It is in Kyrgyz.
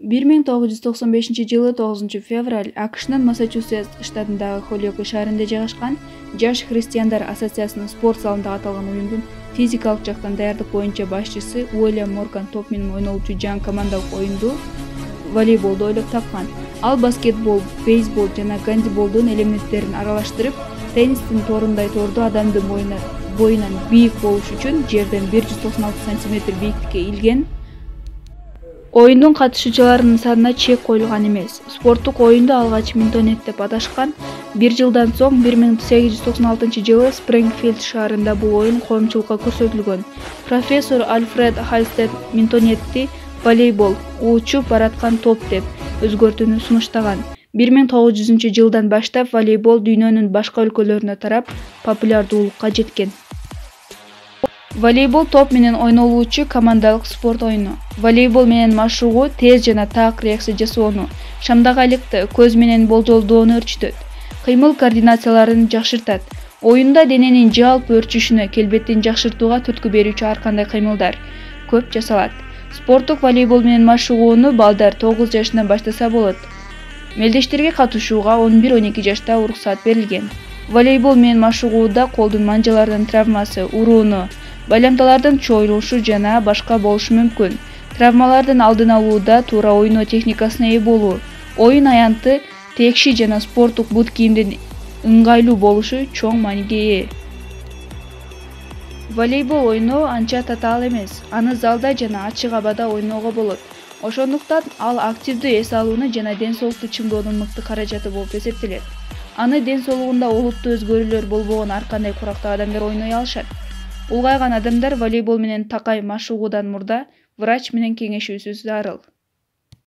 1995-жылы 9 февраль Массачусетс штатындагы Холёк шаарында жайгашкан Жаш христиандар ассоциациясынын спорт залында аталган оюндун физикалык жактан даярдык боюнча башчысы Уильям Морган топ менен ойнолчу жаңы командалык оюнду волейболду ойлоп тапкан. Ал баскетбол, бейсбол жана гандболдун элементтерин аралаштырып, теннистин торундай торду адамдын боюнан бийик болуш үчүн жерден 196 см бийиктикке илген. Оюндун катышуучуларынын санына чек коюлган эмес. Спорттук оюнду алгач Минтонет деп аташкан. 1 жылдан соң 1896-жылы Спрингфилд шаарында бул оюн коомчулукка көрсөтүлгөн. Профессор Альфред Хальстед Минтонетти волейбол учуп бараткан топ деп өзгөртүүнү сунуштаган. 1900-жылдан баштап волейбол дүйнөнүн башка өлкөлөрүнө тарап, популярдуулукка жеткен. Волейбол топ менен ойнолуучу командалык спорт оюну. Волейбол менен машыгуу тез жана так реакция жасоону, шамдагайлыкты, көз менен болжолдоону өрчүтөт. Кыймыл координацияларын жакшыртат. Оюнда дененин жалпы өрчүшүнө, келбеттин жакшыртууга түрткү берүүчү ар кандай кыймылдар көп жасалат. Спорттук волейбол менен машыгууну балдар 9 жашынан баштаса болот. Мелдештерге катышууга 11-12 жашта уруксат берилген. Волейбол менен машыгууда колдун манжаларынын травмасы, урууну, байламталардын чоюлушу жана башка болушу мүмкүн. Травмалардын алдын алууда туура ойноо техникасына ээ болуу, оюн аянты, текши жана спорттук бут кийимдин ыңгайлуу болушу чоң мааниге ээ. Волейбол ойноо анча татаал эмес. Аны залда жана ачык абада ойноого болот. Ошондуктан ал активдүү эс алууну жана ден соолукту чыңдоонун мыкты каражаты болуп эсептелет. Аны ден соолугунда олуттуу өзгөрүүлөр болбогон ар кандай курактуу адамдар ойной алышат. Улгайган адамдар волейбол менен такай машыгуудан мурда врач менен кеңешүүсү зарыл.